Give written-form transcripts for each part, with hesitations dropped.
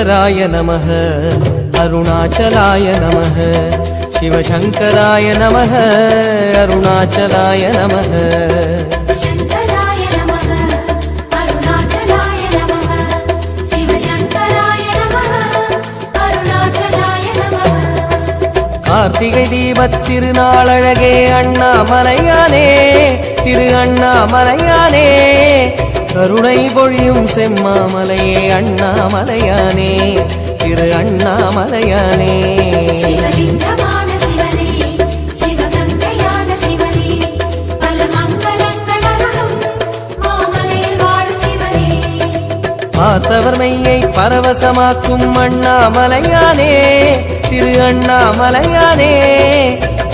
शङ्कराय नमः अरुणाचलाय नमः शिवशङ्कराय नमः अरुणाचलाय नमः கார்த்திகை தீபத் திருநாளழகே அண்ணாமலையானே திரு அண்ணாமலையானே கருணை பொழியும் செம்மாமலையே அண்ணாமலையானே திரு அண்ணாமலையானே பார்த்தவர் மெய்யை பரவசமாக்கும் அண்ணாமலையானே திரு அண்ணாமலையானே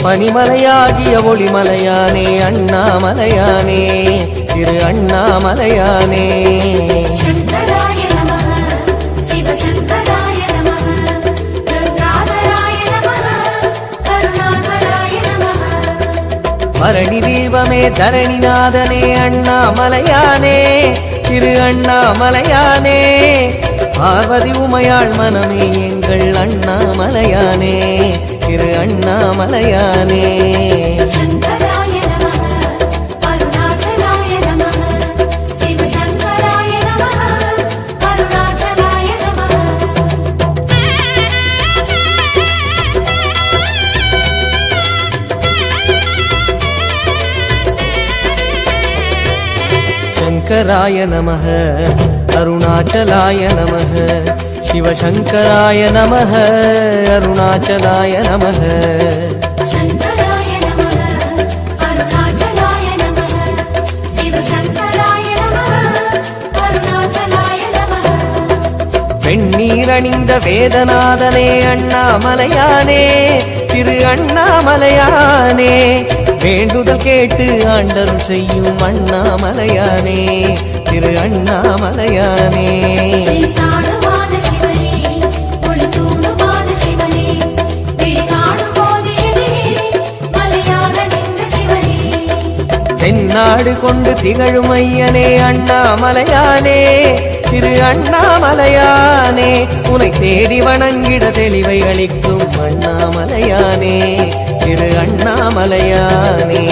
பனிமலையாகிய ஒளிமலையானே அண்ணாமலையானே திரு அண்ணாமலையானே பரணி தீபமே தரணிநாதனே அண்ணாமலையானே திரு அண்ணாமலையானே பார்வதி உமையாள் மனமே எங்கள் அண்ணாமலையானே திரு அண்ணாமலையானே शङ्कराय नमः अरुणाचलाय नमः शिवशङ्कराय नमः अरुणाचलाय नमः வெண்ணீரணிந்த வேதநாதனே அண்ணாமலையானே திரு அண்ணாமலையானே வேண்டுதல் கேட்டு ஆண்டருள் செய்யும் அண்ணாமலையானே திரு அண்ணாமலையானே தென்னாடு கொண்டு திகழும் ஐயனே அண்ணாமலையானே திரு அண்ணாமலையானே உனை தேடி வணங்கிட தெளிவை அளிக்கும் அண்ணாமலையானே திரு அண்ணாமலையானே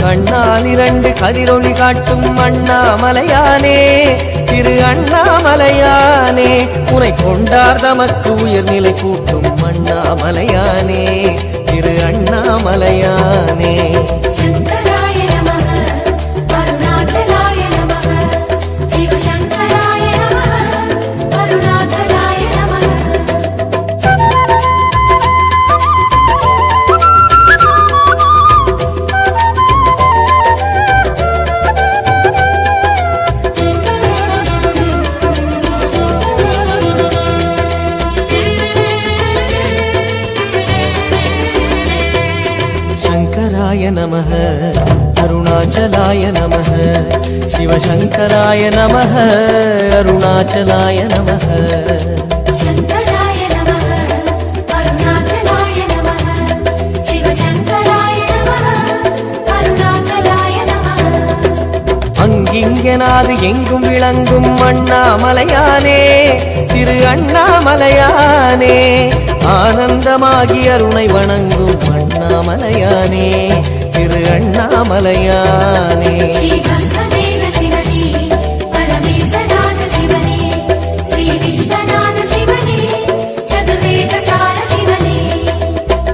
கண்ணால் இரண்டு கதிரொளி காட்டும் அண்ணாமலையானே திரு அண்ணாமலையானே உனை கொண்டார் தமக்கு உயர்நிலை கூட்டும் அண்ணாமலையானே திரு அண்ணாமலையானே शङ्कराय नमः अरुणाचलाय नमः शिवशङ्कराय नमः अरुणाचलाय नमः அங்கிங்கனாது எங்கும் விளங்கும் அண்ணாமலையானே திரு அண்ணாமலையானே ஆனந்தமாகி அருணை வணங்கும் அண்ணாமலையானே திரு அண்ணாமலையானே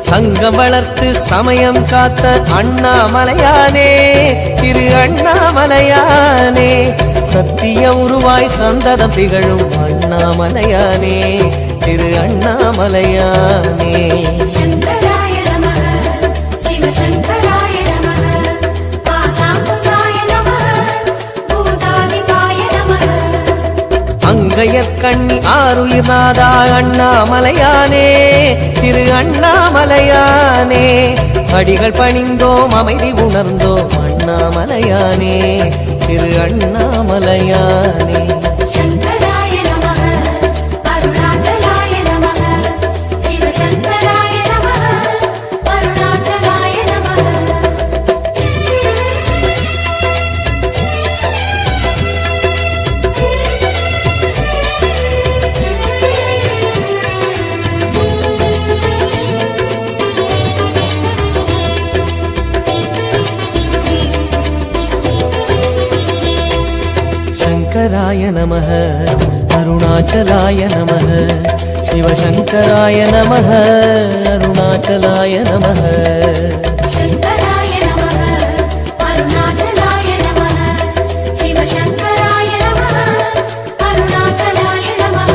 சங்கம் வளர்த்து சமயம் காத்த அண்ணாமலையானே திரு அண்ணாமலையானே சத்திய உருவாய் சந்ததம் திகழும் அண்ணாமலையானே திரு அண்ணாமலையானே அங்கையற்கண்ணி ஆருயிர் நாதா அண்ணாமலையானே திரு அண்ணாமலையானே அடிகள் பணிந்தோம் அமைதி உணர்ந்தோம் அண்ணாமலையானே திரு அண்ணாமலையானே அருணாச்சலாய நமः சங்கராய நமः அருணாச்சலாய நமः சிவசங்கராய நமः அருணாச்சலாய நமः शङ्कराय नमः अरुणाचलाय नमः शिवशङ्कराय नमः अरुणाचलाय नमः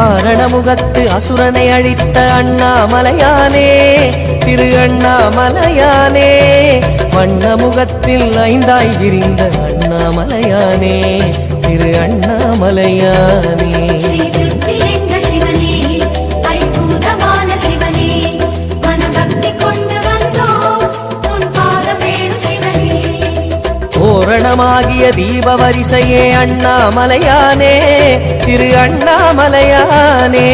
ஆரணமுகத்து அசுரனை அழித்த அண்ணாமலையானே திரு அண்ணாமலையானே வண்ணமுகத்தில் ஐந்தாய் விரிந்த அண்ணாமலையானே திரு அண்ணாமலையானே श्रीवृद्धिलिङ्ग शिवने ऐभूतमान शिवने मनभक्ति கொண்டு வந்தோம் உன் பாதம் வேணும் சிவனே தோரணமாகிய தீப வரிசையே அண்ணாமலையானே திரு அண்ணாமலையானே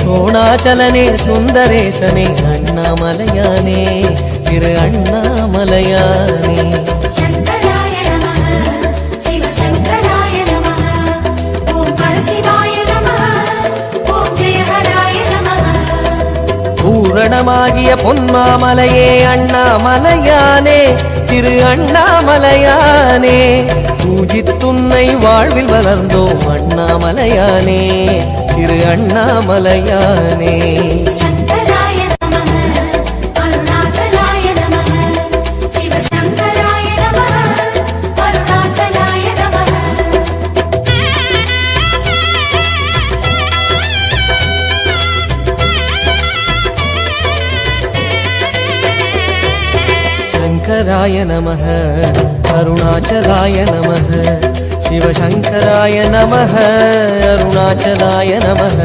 சோணாச்சலனே சுந்தரேசனே அண்ணாமலையானே திரு அண்ணாமலையானே शङ्कराय नमः शिवशङ्कराय नमः ॐ परशिवाय नमः ॐ जयहराय नमः பூரணமாகிய பொன்மாமலையே அண்ணாமலையானே திரு அண்ணாமலையானே பூஜித்துன்னை வாழ்வில் வளர்ந்தோம் அண்ணாமலையானே திரு அண்ணாமலையானே शङ्कराय नमः अरुणाचलाय नमः शिवशङ्कराय नमः अरुणाचलाय नमः शङ्कराय नमः अरुणाचलाय नमः शिवशङ्कराय नमः अरुणाचलाय नमः